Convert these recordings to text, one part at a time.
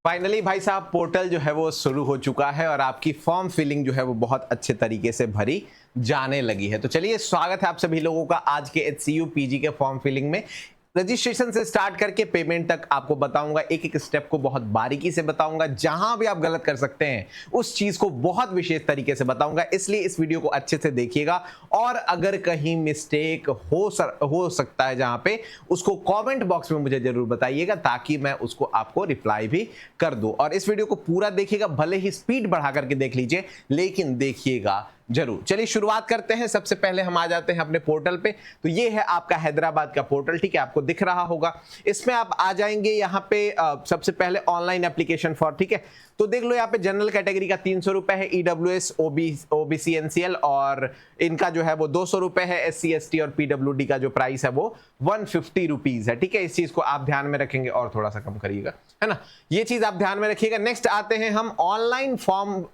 Finally भाई साहब portal जो है वो शुरू हो चुका है और आपकी फॉर्म फिलिंग जो है वो बहुत अच्छे तरीके से भरी जाने लगी है। तो चलिए स्वागत है आप सभी लोगों का आज के HCU PG के फॉर्म फिलिंग में। रजिस्ट्रेशन से स्टार्ट करके पेमेंट तक आपको बताऊंगा, एक एक स्टेप को बहुत बारीकी से बताऊंगा। जहां भी आप गलत कर सकते हैं उस चीज को बहुत विशेष तरीके से बताऊंगा, इसलिए इस वीडियो को अच्छे से देखिएगा। और अगर कहीं मिस्टेक हो सकता है जहां पे, उसको कमेंट बॉक्स में मुझे जरूर बताइएगा ताकि मैं उसको आपको रिप्लाई भी कर दूं। और इस वीडियो को पूरा देखिएगा, भले ही स्पीड बढ़ा करके देख लीजिए लेकिन देखिएगा जरूर। चलिए शुरुआत करते हैं। सबसे पहले हम आ जाते हैं अपने पोर्टल पे। तो ये है आपका हैदराबाद का पोर्टल, ठीक है, आपको दिख रहा होगा। इसमें आप आ जाएंगे यहाँ पे सबसे पहले ऑनलाइन एप्लीकेशन फॉर, ठीक है। तो देख लो यहाँ पे जनरल कैटेगरी का 300 रुपए है, EWS OBC NCL और इनका जो है वो 200 रुपए है। SC ST और PWD का जो प्राइस है वो 150 रुपीज है, ठीक है। इस चीज को आप ध्यान में रखेंगे और थोड़ा सा कम करिएगा, है ना, ये चीज आप ध्यान में रखिएगा। नेक्स्ट आते हैं हम online form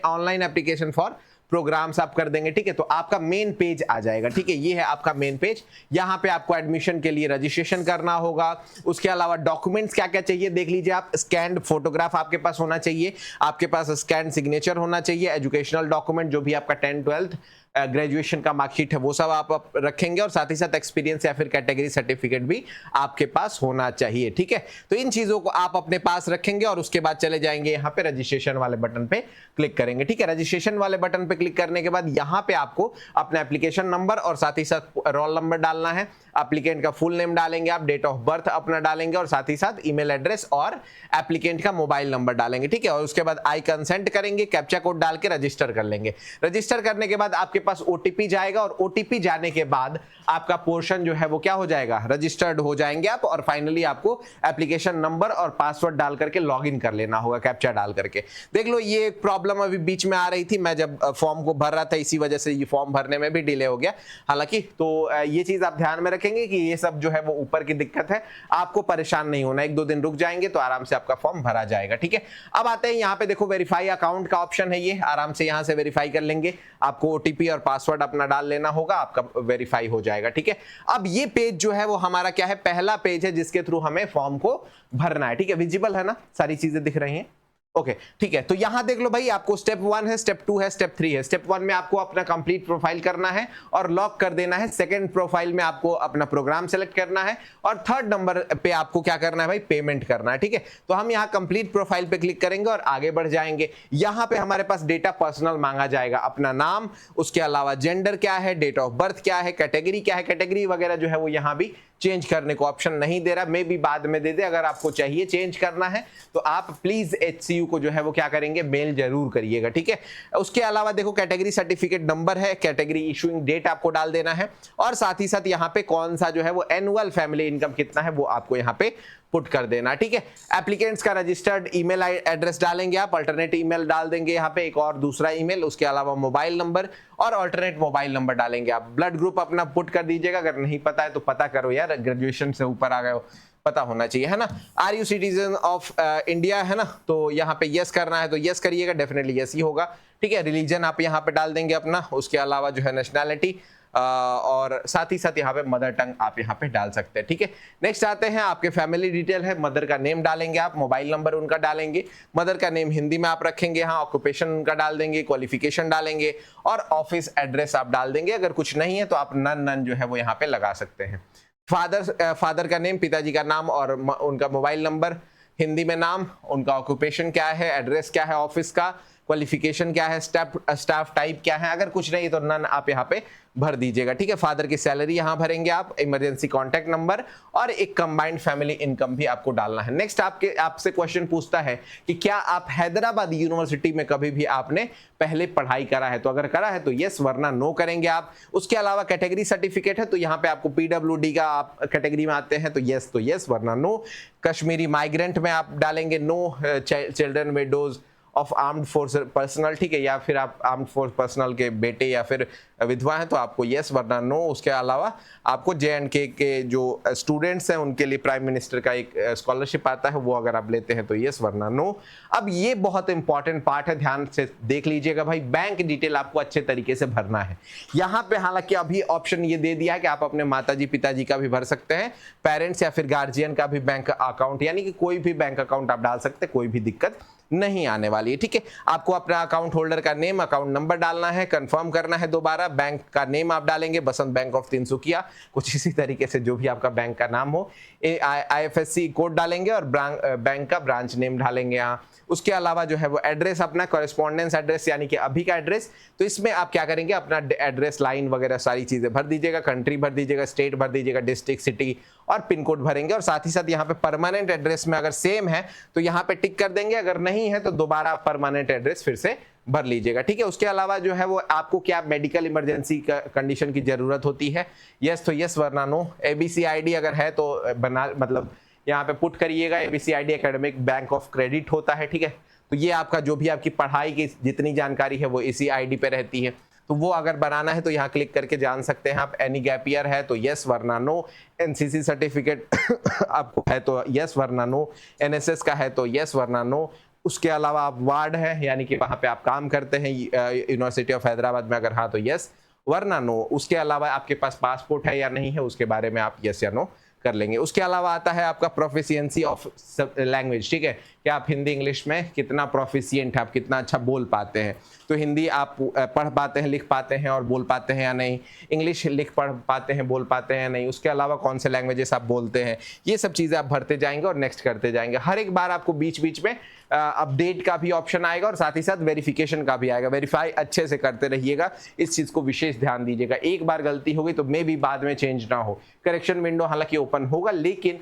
online application for programs आप कर देंगे, ठीक है। तो आपका मेन पेज आ जाएगा, ठीक है, ये है आपका मेन पेज। यहाँ पे आपको एडमिशन के लिए रजिस्ट्रेशन करना होगा। उसके अलावा डॉक्यूमेंट्स क्या क्या चाहिए देख लीजिए आप। स्कैन्ड फोटोग्राफ आपके पास होना चाहिए, आपके पास स्कैन सिग्नेचर होना चाहिए, एजुकेशनल डॉक्यूमेंट जो भी आपका 10th 12th ग्रेजुएशन का मार्कशीट है वो सब आप रखेंगे, और साथ ही साथ एक्सपीरियंस या फिर कैटेगरी सर्टिफिकेट भी आपके पास होना चाहिए, ठीक है। तो इन चीजों को आप अपने पास रखेंगे और उसके बाद चले जाएंगे यहाँ पे रजिस्ट्रेशन वाले बटन पे क्लिक करेंगे, ठीक है। रजिस्ट्रेशन वाले बटन पे क्लिक करने के बाद यहाँ पे आपको अपना एप्लीकेशन नंबर और साथ ही साथ रोल नंबर डालना है। एप्लीकेंट का फुल नेम डालेंगे आप, डेट ऑफ बर्थ अपना डालेंगे और साथ ही साथ ईमेल एड्रेस और एप्लीकेंट का मोबाइल नंबर डालेंगे, ठीक है। और उसके बाद आई कंसेंट करेंगे, कैप्चा कोड डाल के रजिस्टर कर लेंगे। रजिस्टर करने के बाद आपके पास OTP जाएगा और OTP जाने के बाद आपका पोर्शन जो है वो क्या हो जाएगा, रजिस्टर्ड हो जाएंगे आप। और फाइनली आपको एप्लीकेशन नंबर और पासवर्ड डाल करके लॉगिन कर लेना होगा, कैप्चा डाल करके। देख लो ये एक प्रॉब्लम अभी बीच में आ रही थी, मैं जब फॉर्म को भर रहा था, इसी वजह से ये फॉर्म भरने में भी डिले हो गया हालांकि। तो ये चीज आप ध्यान में रखेंगे कि ये सब जो है वो ऊपर की दिक्कत है, आपको परेशान नहीं होना। 1-2 दिन रुक जाएंगे तो आराम से आपका फॉर्म भरा जाएगा, ठीक है। अब आते हैं यहाँ पे, देखो वेरीफाई अकाउंट का ऑप्शन है, ये आराम से यहाँ से वेरीफाई कर लेंगे। आपको OTP और पासवर्ड अपना डाल लेना होगा, आपका वेरीफाई हो जाएगा, ठीक है। अब ये पेज जो है वो हमारा क्या है, पहला पेज है जिसके थ्रू हमें फॉर्म को भरना है, ठीक है। विजिबल है ना, सारी चीजें दिख रही हैं, ओके, ठीक है। तो यहां देख लो भाई, आपको स्टेप 1 है, स्टेप 2 है, स्टेप 3 है। स्टेप 1 में आपको अपना कंप्लीट प्रोफाइल करना है और लॉक कर देना है। सेकंड प्रोफाइल में आपको अपना प्रोग्राम सेलेक्ट करना है और थर्ड नंबर पे आपको क्या करना है भाई, पेमेंट करना है, ठीक है। तो हम यहाँ कंप्लीट प्रोफाइल पे क्लिक करेंगे और आगे बढ़ जाएंगे। यहाँ पे हमारे पास डेटा पर्सनल मांगा जाएगा, अपना नाम, उसके अलावा जेंडर क्या है, डेट ऑफ बर्थ क्या है, कैटेगरी क्या है। कैटेगरी वगैरह जो है वो यहाँ भी चेंज करने को ऑप्शन नहीं दे रहा, मे भी बाद में दे दे। अगर आपको चाहिए चेंज करना है तो आप प्लीज HCU को जो है वो क्या करेंगे, मेल जरूर करिएगा, ठीक है। उसके अलावा देखो कैटेगरी सर्टिफिकेट नंबर है, कैटेगरी इशूइंग डेट आपको डाल देना है और साथ ही साथ यहाँ पे कौन सा जो है वो एनुअल फैमिली इनकम कितना है वो आपको यहाँ पे पुट कर देना, ठीक है। एप्लीकेंट्स का रजिस्टर्ड ईमेल एड्रेस डालेंगे आप, अल्टरनेट ईमेल डाल देंगे यहाँ पे, एक और दूसरा ईमेल, उसके अलावा मोबाइल नंबर और अल्टरनेट मोबाइल नंबर डालेंगे आप। ब्लड ग्रुप अपना पुट कर दीजिएगा, अगर नहीं पता है तो पता करो यार, ग्रेजुएशन से ऊपर आ गए हो, पता होना चाहिए, है ना। Are you citizen of India, है ना, तो यहाँ पे यस करना है तो यस करिएगा, डेफिनेटली यस ही होगा, ठीक है। रिलीजन आप यहाँ पे डाल देंगे अपना, उसके अलावा जो है नेशनैलिटी और साथ ही साथ यहाँ पे मदर टंग आप यहाँ पे डाल सकते हैं, ठीक है। नेक्स्ट आते हैं, आपके फैमिली डिटेल है, मदर का नेम डालेंगे आप, मोबाइल नंबर उनका डालेंगे, मदर का नेम हिंदी में आप रखेंगे, यहाँ ऑक्यूपेशन उनका डाल देंगे, क्वालिफिकेशन डालेंगे और ऑफिस एड्रेस आप डाल देंगे। अगर कुछ नहीं है तो आप नन जो है वो यहाँ पे लगा सकते हैं। फादर का नेम, पिताजी का नाम और उनका मोबाइल नंबर, हिंदी में नाम, उनका ऑक्यूपेशन क्या है, एड्रेस क्या है ऑफिस का, क्वालिफिकेशन क्या है, स्टाफ टाइप क्या है। अगर कुछ नहीं तो नन आप यहाँ पे भर दीजिएगा, ठीक है। फादर की सैलरी यहाँ भरेंगे आप, इमरजेंसी कॉन्टैक्ट नंबर और एक कंबाइंड फैमिली इनकम भी आपको डालना है। नेक्स्ट आपसे क्वेश्चन पूछता है कि क्या आप हैदराबाद यूनिवर्सिटी में कभी भी आपने पहले पढ़ाई करा है, तो अगर करा है तो यस, वरना नो करेंगे आप। उसके अलावा कैटेगरी सर्टिफिकेट है तो यहाँ पे आपको PWD का आप कैटेगरी में आते हैं तो यस वरना नो। कश्मीरी माइग्रेंट में आप डालेंगे no, children widows of armed force personnel, ठीक है, या फिर आप आर्म्ड फोर्स पर्सनल के बेटे या फिर विधवा हैं तो आपको यस वरना नो। उसके अलावा आपको JNK के जो स्टूडेंट्स हैं उनके लिए प्राइम मिनिस्टर का एक स्कॉलरशिप आता है, वो अगर आप लेते हैं तो यस वरना नो। अब ये बहुत इंपॉर्टेंट पार्ट है, ध्यान से देख लीजिएगा भाई। बैंक डिटेल आपको अच्छे तरीके से भरना है। यहाँ पे हालांकि अभी ऑप्शन ये दे दिया है कि आप अपने माताजी पिताजी का भी भर सकते हैं, पेरेंट्स या फिर गार्जियन का भी बैंक अकाउंट, यानी कि कोई भी बैंक अकाउंट आप डाल सकते हैं, कोई भी दिक्कत नहीं आने वाली है, ठीक है। आपको अपना अकाउंट होल्डर का नेम, अकाउंट नंबर डालना है, कंफर्म करना है दोबारा। बैंक का नेम आप डालेंगे बसंत बैंक ऑफ तिनसुकिया, कुछ इसी तरीके से जो भी आपका बैंक का नाम हो। IFSC कोड डालेंगे और बैंक का ब्रांच नेम डालेंगे यहाँ। उसके अलावा जो है वो एड्रेस अपना कॉरेस्पॉन्डेंस एड्रेस यानी कि अभी का एड्रेस, तो इसमें आप क्या करेंगे, अपना एड्रेस लाइन वगैरह सारी चीजें भर दीजिएगा, कंट्री भर दीजिएगा, स्टेट भर दीजिएगा, डिस्ट्रिक्ट, सिटी और पिन कोड भरेंगे। और साथ ही साथ यहाँ पे परमानेंट एड्रेस में अगर सेम है तो यहाँ पे टिक कर देंगे, अगर नहीं है तो दोबारा परमानेंट एड्रेस फिर से भर लीजिएगा, ठीक है। उसके अलावा जो है वो आपको क्या मेडिकल इमरजेंसी कंडीशन की जरूरत होती है, यस तो यस वरना नो। ABC ID अगर है तो बना, मतलब यहाँ पे पुट करिएगा, ABC ID academic bank of credit होता है, ठीक है। तो ये आपका जो भी आपकी पढ़ाई की जितनी जानकारी है वो इसी ID पे रहती है, तो वो अगर बनाना है तो यहाँ क्लिक करके जान सकते हैं आप। एनी गैप ईयर है तो यस वरना नो। NCC सर्टिफिकेट आपको है तो यस वरना नो। NSS का है तो यस वरना नो। उसके अलावा आप वार्ड है यानी कि वहां पे आप काम करते हैं यूनिवर्सिटी ऑफ हैदराबाद में, अगर हाँ तो यस वरना नो। उसके अलावा आपके पास पासपोर्ट है या नहीं है उसके बारे में आप यस या नो कर लेंगे। उसके अलावा आता है आपका प्रोफिशिएंसी ऑफ लैंग्वेज, ठीक है, कि आप हिंदी इंग्लिश में कितना प्रोफिशिएंट है, आप कितना अच्छा बोल पाते हैं। तो हिंदी आप पढ़ पाते हैं, लिख पाते हैं और बोल पाते हैं या नहीं, इंग्लिश लिख पढ़ पाते हैं, बोल पाते हैं या नहीं, उसके अलावा कौन से लैंग्वेजेस आप बोलते हैं, ये सब चीज़ें आप भरते जाएंगे और नेक्स्ट करते जाएंगे। हर एक बार आपको बीच बीच में अपडेट का भी ऑप्शन आएगा और साथ ही साथ वेरिफिकेशन का भी आएगा। वेरीफाई अच्छे से करते रहिएगा, इस चीज़ को विशेष ध्यान दीजिएगा। एक बार गलती हो गई तो मे भी बाद में चेंज ना हो। करेक्शन विंडो हालांकि ओपन होगा, लेकिन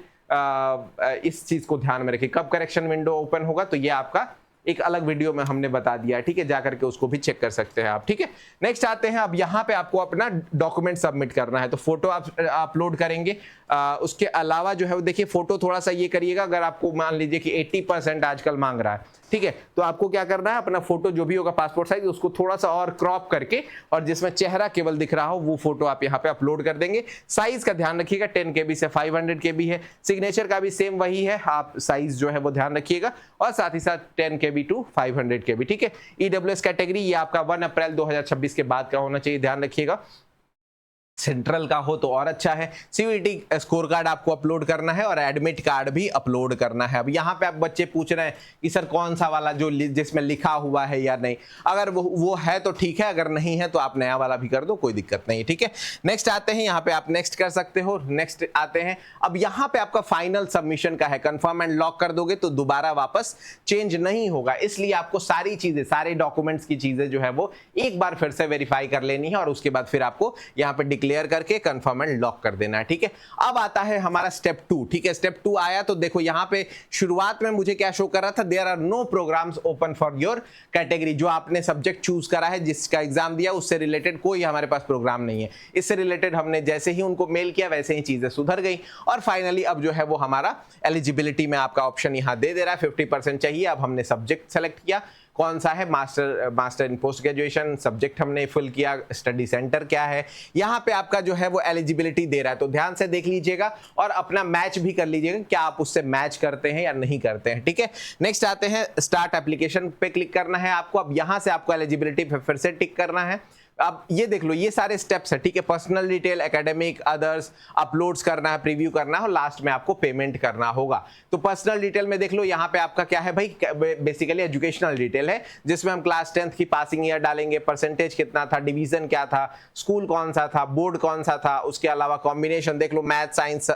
इस चीज़ को ध्यान में रखिए, कब करेक्शन विंडो ओपन होगा तो ये आपका एक अलग वीडियो में हमने बता दिया है, ठीक है, जाकर के उसको भी चेक कर सकते हैं आप, ठीक है। नेक्स्ट आते हैं, अब यहाँ पे आपको अपना डॉक्यूमेंट सबमिट करना है, तो फोटो आप अपलोड करेंगे। उसके अलावा जो है वो देखिए फोटो थोड़ा सा ये करिएगा, अगर आपको मान लीजिए कि 80% आजकल मांग रहा है, ठीक है, तो आपको क्या करना है, अपना फोटो जो भी होगा पासपोर्ट साइज उसको थोड़ा सा और क्रॉप करके और जिसमें चेहरा केवल दिख रहा हो वो फोटो आप यहाँ पे अपलोड कर देंगे। साइज का ध्यान रखिएगा, 10 KB से 500 KB है। सिग्नेचर का भी सेम वही है, आप साइज जो है वो ध्यान रखिएगा और साथ ही साथ 10 KB to 500 KB, ठीक है। EWS कैटेगरी ये आपका 1 अप्रैल 2026 के बाद का होना चाहिए, ध्यान रखिएगा। सेंट्रल का हो तो और अच्छा है। CVT स्कोर कार्ड आपको अपलोड करना है और एडमिट कार्ड भी अपलोड करना है। अब यहाँ पे आप बच्चे पूछ रहे हैं कि सर कौन सा वाला जो जिसमें लिखा हुआ है या नहीं, अगर वो है तो ठीक है, अगर नहीं है तो आप नया वाला भी कर दो, कोई दिक्कत नहीं है, ठीक है। नेक्स्ट आते हैं, यहाँ पे आप नेक्स्ट कर सकते हो। नेक्स्ट आते हैं, अब यहाँ पे आपका फाइनल सबमिशन का है, कंफर्म एंड लॉक कर दोगे तो दोबारा वापस चेंज नहीं होगा, इसलिए आपको सारी चीजें, सारे डॉक्यूमेंट्स की चीजें जो है वो एक बार फिर से वेरीफाई कर लेनी है और उसके बाद फिर आपको यहाँ पे क्लियर करके कंफर्म एंड लॉक कर देना है, ठीक है। अब आता है हमारा स्टेप 2, ठीक है। स्टेप 2 आया तो देखो यहाँ पे शुरुआत में मुझे क्या शो कर रहा था, there are no programs open for your category. जो आपने सब्जेक्ट चूज करा है, जिसका एग्जाम दिया, उससे रिलेटेड कोई हमारे पास प्रोग्राम नहीं है। इससे रिलेटेड हमने जैसे ही उनको मेल किया वैसे ही चीजें सुधर गई और फाइनली अब जो है वो हमारा एलिजिबिलिटी में आपका ऑप्शन यहाँ दे रहा है 50% चाहिए। अब हमने सब्जेक्ट सेलेक्ट किया, कौन सा है, master in post graduation. Subject हमने फिल किया, स्टडी सेंटर क्या है, यहाँ पे आपका जो है वो एलिजिबिलिटी दे रहा है, तो ध्यान से देख लीजिएगा और अपना मैच भी कर लीजिएगा, क्या आप उससे मैच करते हैं या नहीं करते हैं, ठीक है। नेक्स्ट आते हैं, स्टार्ट एप्लीकेशन पे क्लिक करना है आपको। अब यहाँ से आपको एलिजिबिलिटी फिर से टिक करना है। अब ये देख लो, ये सारे स्टेप्स है, ठीक है। Personal detail, academic, others, uploads करना है, प्रीव्यू करना है और लास्ट में आपको पेमेंट करना होगा। तो पर्सनल डिटेल में देख लो, यहाँ पे आपका क्या है भाई, बेसिकली एजुकेशनल डिटेल है, जिसमें हम क्लास 10th की पासिंग ईयर डालेंगे, परसेंटेज कितना था, डिवीजन क्या था, स्कूल कौन सा था, बोर्ड कौन सा था, उसके अलावा कॉम्बिनेशन देख लो, math, science,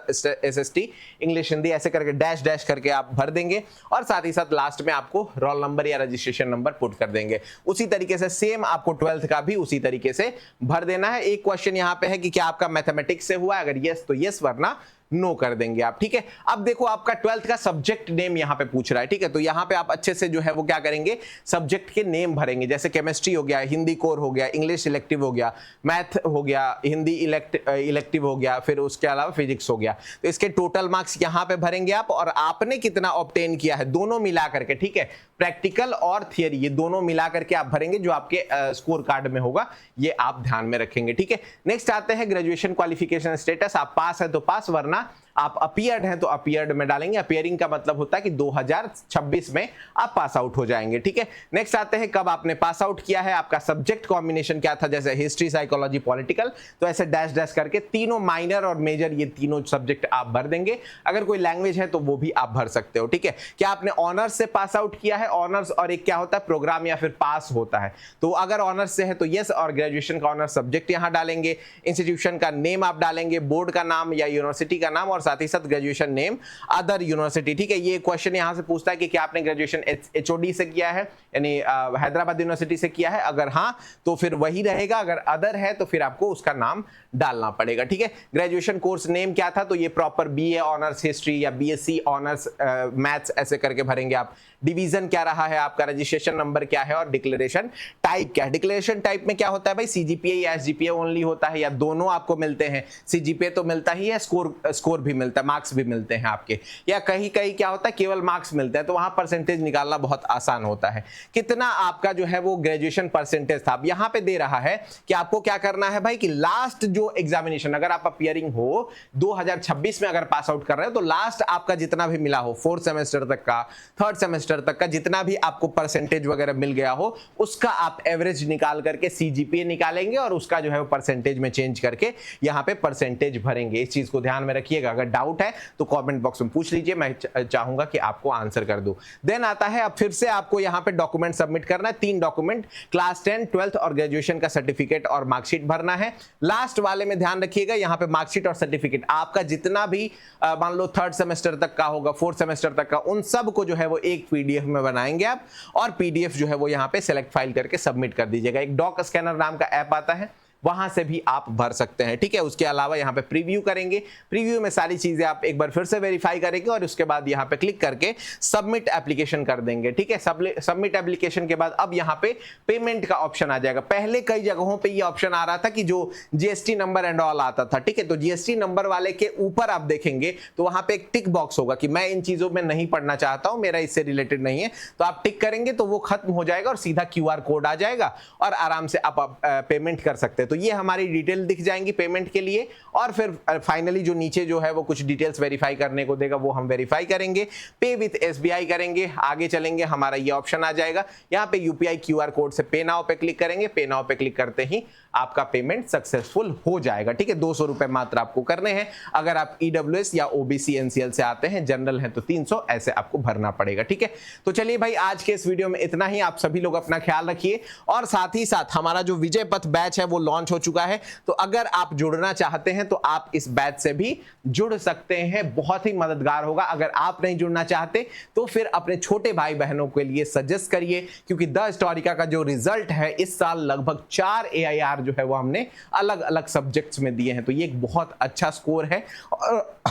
SST, English, Hindi, ऐसे करके डैश डैश करके आप भर देंगे और साथ ही साथ लास्ट में आपको रोल नंबर या रजिस्ट्रेशन नंबर पुट कर देंगे। उसी तरीके से सेम आपको 12th का भी उसी तरीके से भर देना है। एक क्वेश्चन यहाँ पे है कि क्या आपका मैथमेटिक्स से हुआ है, अगर यस तो यस वरना नो कर देंगे आप। ठीक है, अब देखो आपका 12th का सब्जेक्ट नेम यहाँ पे पूछ रहा है। ठीक है, तो यहाँ पे आप अच्छे से जो है वो क्या करेंगे, सब्जेक्ट के नेम भरेंगे। जैसे केमिस्ट्री हो गया, हिंदी कोर हो गया, इंग्लिश इलेक्टिव हो गया, मैथ हो गया, हिंदी इलेक्टिव हो गया, फिर उसके अलावा फिजिक्स हो गया। तो इसके टोटल मार्क्स यहाँ पे भरेंगे आप, और आपने कितना ऑब्टेन किया है दोनों मिला करके। ठीक है, प्रैक्टिकल और थियरी ये दोनों मिला करके आप भरेंगे, जो आपके स्कोर कार्ड में होगा ये आप ध्यान में रखेंगे। ठीक है, नेक्स्ट आते हैं ग्रेजुएशन क्वालिफिकेशन स्टेटस। आप पास है तो पास, वरना आप अपीयर्ड हैं तो अपीयर्ड में डालेंगे। अपीयरिंग का मतलब होता है कि 2026 में आप पास आउट हो जाएंगे। ठीक है, नेक्स्ट आते हैं कब आपने पास आउट किया है, आपका सब्जेक्ट कॉम्बिनेशन क्या था, जैसे हिस्ट्री, साइकोलॉजी, पॉलिटिकल, तो ऐसे डैश डैश करके तीनों माइनर और मेजर ये तीनों सब्जेक्ट आप भर देंगे। अगर कोई लैंग्वेज है तो वो भी आप भर सकते हो। ठीक है, क्या आपने ऑनर्स से पास आउट किया है, ऑनर्स और एक क्या होता है प्रोग्राम या फिर पास होता है, तो अगर ऑनर्स से है तो यस, और ग्रेजुएशन का ऑनर्स सब्जेक्ट यहां डालेंगे, इंस्टीट्यूशन का नेम आप डालेंगे, बोर्ड का नाम या यूनिवर्सिटी का नाम, और साथ ही साथ ग्रेजुएशन नेम अदर यूनिवर्सिटी। ठीक है, ये क्वेश्चन यहां से पूछता है कि क्या आपने ग्रेजुएशन एचओडी से किया है, यानी हैदराबाद यूनिवर्सिटी से किया है, अगर हां तो फिर वही रहेगा, अगर अदर है तो फिर आपको उसका नाम डालना पड़ेगा। ठीक है, ग्रेजुएशन कोर्स नेम क्या था, तो ये प्रॉपर बीए ऑनर्स हिस्ट्री या बीएससी ऑनर्स मैथ्स ऐसे करके भरेंगे आप। डिवीजन क्या रहा है आपका, रजिस्ट्रेशन नंबर क्या है, और डिक्लेरेशन टाइप क्या है। डिक्लेरेशन टाइप में क्या होता है भाई, सीजीपीए या एसजीपीए ओनली होता है, या दोनों आपको मिलते हैं। सीजीपीए तो मिलता ही है, स्कोर भी मिलता है, मार्क्स भी मिलते हैं आपके, या कहीं कहीं क्या होता है केवल मार्क्स मिलते हैं, तो वहां परसेंटेज निकालना बहुत आसान होता है। कितना आपका जो है वो ग्रेजुएशन परसेंटेज था, अब यहां पे दे रहा है कि आपको क्या करना है भाई, कि लास्ट जो एग्जामिनेशन, अगर आप अपीयरिंग हो 2026 में अगर पास आउट कर रहे हो, तो लास्ट आपका जितना भी मिला हो, 4th सेमेस्टर तक का, 3rd सेमेस्टर तक का जितना भी आपको परसेंटेज वगैरह मिल गया हो, उसका आप एवरेज निकाल करके सीजीपीए निकालेंगे, और उसका जो है वो परसेंटेज में चेंज करके यहां पे परसेंटेज भरेंगे। इस चीज को ध्यान में रखिएगा। अगर डाउट है तो कमेंट बॉक्स में पूछ लीजिए, मैं चाहूंगा कि आपको आंसर कर दूं। देन आता है अब फिर से आपको यहां पे डॉक्यूमेंट सबमिट करना है, 3 डॉक्यूमेंट, क्लास 10, 12th और ग्रेजुएशन का सर्टिफिकेट और मार्कशीट भरना है। लास्ट वाले में ध्यान रखिएगा, यहां पे मार्कशीट और सर्टिफिकेट आपका जितना भी मान लो 3rd सेमेस्टर तक का होगा, 4th सेमेस्टर तक का, उन सब को जो है वो एक पीडीएफ में बनाएंगे आप, और पीडीएफ जो है वो यहां पे सिलेक्ट फाइल करके सबमिट कर दीजिएगा। एक डॉक स्कैनर नाम का ऐप आता है, वहां से भी आप भर सकते हैं। ठीक है, उसके अलावा यहाँ पे प्रीव्यू करेंगे, प्रीव्यू में सारी चीजें आप एक बार फिर से वेरीफाई करेंगे, और उसके बाद यहाँ पे क्लिक करके सबमिट एप्लीकेशन कर देंगे। ठीक है, सबमिट एप्लीकेशन के बाद अब यहाँ पे पेमेंट का ऑप्शन आ जाएगा। पहले कई जगहों पे ये ऑप्शन आ रहा था कि जो जीएसटी नंबर एंड ऑल आता था। ठीक है, तो जीएसटी नंबर वाले के ऊपर आप देखेंगे तो वहां पे एक टिक बॉक्स होगा कि मैं इन चीजों में नहीं पढ़ना चाहता हूं, मेरा इससे रिलेटेड नहीं है, तो आप टिक करेंगे तो वो खत्म हो जाएगा और सीधा क्यूआर कोड आ जाएगा, और आराम से आप पेमेंट कर सकते हैं। तो ये हमारी डिटेल दिख जाएंगी पेमेंट के लिए, और फिर फाइनली जो नीचे जो है वो कुछ डिटेल्स वेरीफाई करने को देगा, वो हम वेरीफाई करेंगे, पे विथ एसबीआई करेंगे, आगे चलेंगे, हमारा ये ऑप्शन आ जाएगा। यहाँ पे यूपीआई क्यूआर कोड से पे नाउ पे क्लिक करेंगे, पे नाउ पे क्लिक करते ही आपका पेमेंट सक्सेसफुल हो जाएगा। ठीक है, 200 रुपए मात्र आपको करने हैं। अगर आप ईडब्ल्यूएस या ओबीसी एनसीएल से आते हैं, जनरल हैं तो 300, ऐसे आपको भरना पड़ेगा। ठीक है, तो चलिए भाई आज के इस वीडियो में इतना ही। आप सभी लोग अपना ख्याल रखिए, और साथ ही साथ हमारा जो विजय पथ बैच है वो लॉन्च हो चुका है, तो अगर आप जुड़ना चाहते हैं तो आप इस बैच से भी जुड़ सकते हैं, बहुत ही मददगार होगा। अगर आप नहीं जुड़ना चाहते तो फिर अपने छोटे भाई बहनों के लिए सजेस्ट करिए, क्योंकि द हिस्टोरिका का जो रिजल्ट है इस साल लगभग 4 AIR जो है वो हमने अलग अलग सब्जेक्ट्स में दिए हैं, तो ये एक बहुत अच्छा स्कोर है,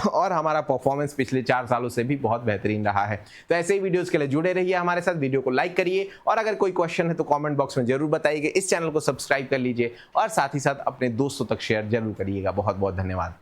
और हमारा परफॉर्मेंस पिछले 4 सालों से भी बहुत बेहतरीन रहा है। तो ऐसे ही वीडियोस के लिए जुड़े रहिए हमारे साथ, वीडियो को लाइक करिए, और अगर कोई क्वेश्चन है तो कमेंट बॉक्स में जरूर बताइएगा। इस चैनल को सब्सक्राइब कर लीजिए, और साथ ही साथ अपने दोस्तों तक शेयर जरूर करिएगा। बहुत बहुत धन्यवाद।